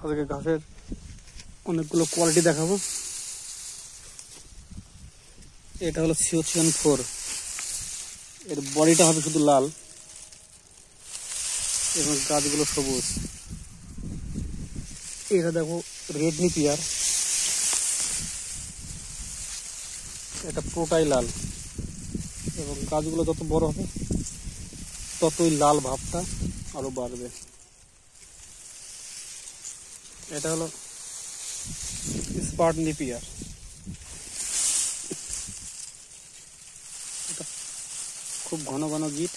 আজকে ঘাসের অনেকগুলো কোয়ালিটি দেখাবো। এটা হলো সিওচিয়ান 4, এর বডিটা হবে শুধু লাল এবং গাছগুলো সবুজ। এটা দেখো রেড নেপিয়ার, এটা পুরোটাই লাল এবং গাছগুলো যত বড় হবে ততই লাল ভাবটা আরো বাড়বে। এটা হলো স্পার্ট নেপিয়ার, এটা খুব ঘন ঘন গিট,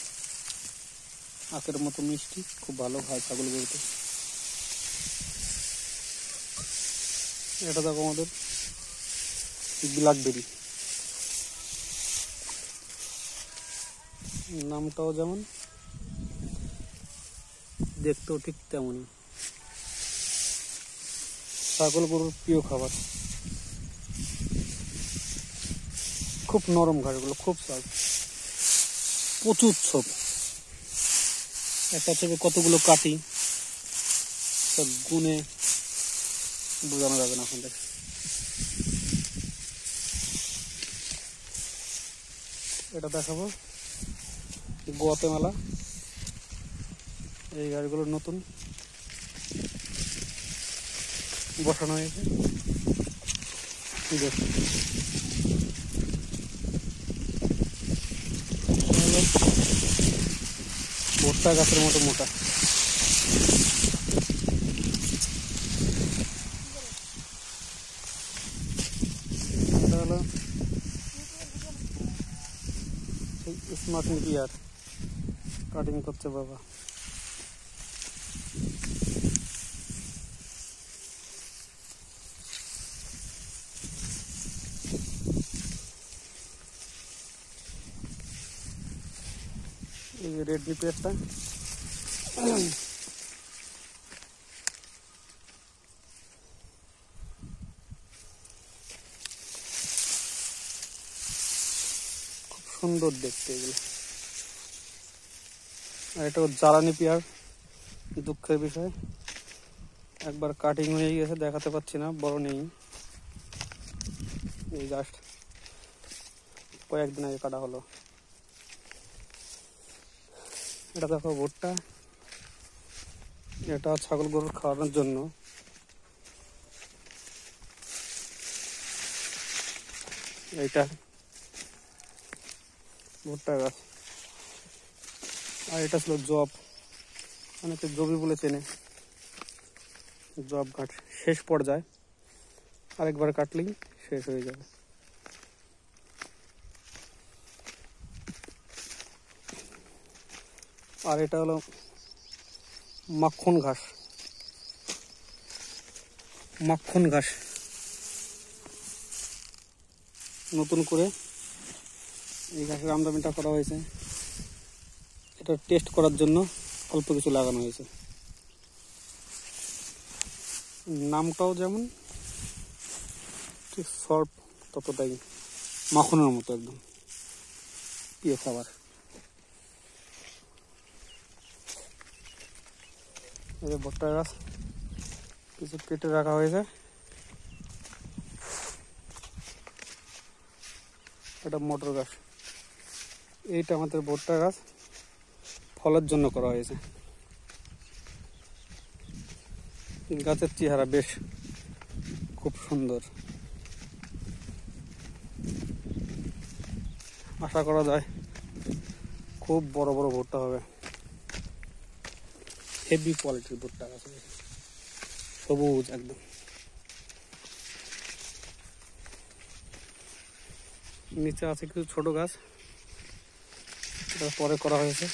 আখের মতো মিষ্টি, খুব ভালো খায় ছাগল গরুতে। এটা দেখো আমাদের ব্ল্যাকবেরি, নামটাও যেমন দেখতেও ঠিক তেমনই, ছাগল গরুর প্রিয় খাবার। খুব নরম ঘাসগুলো, খুব স্বাদ, প্রচুর ছোপ। একটা ছোপে কতগুলো কাটি সব গুনে বোঝানো যাবে না এখন থেকে। এটা দেখাবো গুয়াতেমালা, এই গাড়িগুলো নতুন বসানো হয়েছে। ভুট্টা গাছের মতো মোটা। এটা হলো স্মার্ট নেপিয়ার, কাটিং করছে বাবা। এই যে রেড নেপিয়ারটা, খুব সুন্দর দেখতে এগুলো। আর এটা জ্বালানি পেয়ার, দুঃখের বিষয় একবার কাটিং হয়ে গেছে, দেখাতে পাচ্ছি না, বড় নেই, এই জাস্ট কয়েকদিন আগে কাটা হলো। এটা দেখো ভুট্টা, এটা ছাগল গরুর খাওয়ানোর জন্য। এইটা ভুট্টা গাছ, আর এটা ছিল জব, অনেকে জবি বলে চেনে। জব গাছ শেষ পর্যায়ে, আরেকবার কাটলেই শেষ হয়ে যাবে। আর এটা হলো মাখন ঘাস, মাখন ঘাস নতুন করে এই ঘাসের আমদানিটা করা হয়েছে। এটা টেস্ট করার জন্য অল্প কিছু লাগানো হয়েছে। নামটাও যেমন ঠিক সফট ততটাই মাখনের মতো, একদম প্রিয় খাবার। এই যে ভুট্টা গাছ কিছু কেটে রাখা হয়েছে। এটা মটর গাছ, এইটা আমাদের ভুট্টা গাছ ফলের জন্য করা হয়েছে। গাছের চেহারা বেশ খুব সুন্দর, আশা করা যায় খুব বড় বড় ভুট্টা হবে। হেভি কোয়ালিটির ভুট্টা গাছ, সবুজ একদম। নিচে আছে কিছু ছোট গাছ, এটা পরে করা হয়েছে।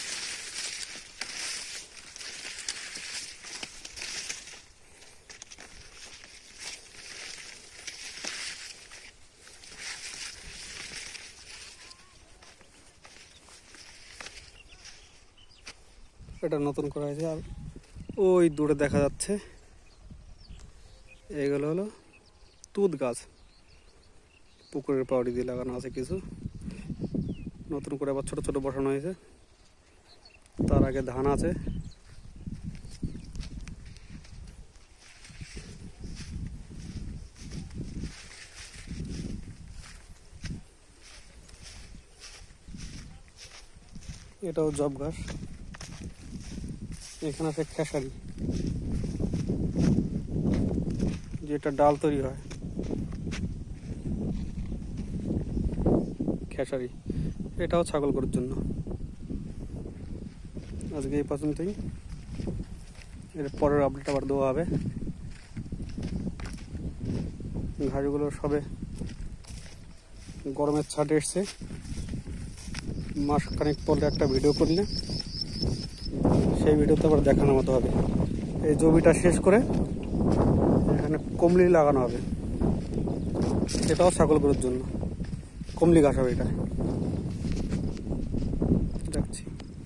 এটা নতুন করা হয়েছে। আর ওই দূরে দেখা যাচ্ছে এগুলো হলো তুঁত গাছ, পুকুরের পাউডি দিয়ে লাগানো আছে কিছু, নতুন করে আবার ছোট ছোট বসানো হয়েছে। তার আগে ধান আছে, এটাও জব ঘাস। এখানে আছে খেসারি, যেটা ডাল তৈরি হয়, খেসারি। এটাও ছাগল গরুর জন্য। আজকে এই পর্যন্তই, এর পরের আপডেট আবার দেওয়া হবে। ঘাসগুলো সবে গরমের ছাটে এসছে, মাসখানেক পরে একটা ভিডিও করলে সেই ভিডিওতে আবার দেখানোর মতো হবে। এই জমিটা শেষ করে এখানে কমলি লাগানো হবে, সেটাও ছাগল গরুর জন্য। কমলি ঘাস হবে এটা, দেখছি।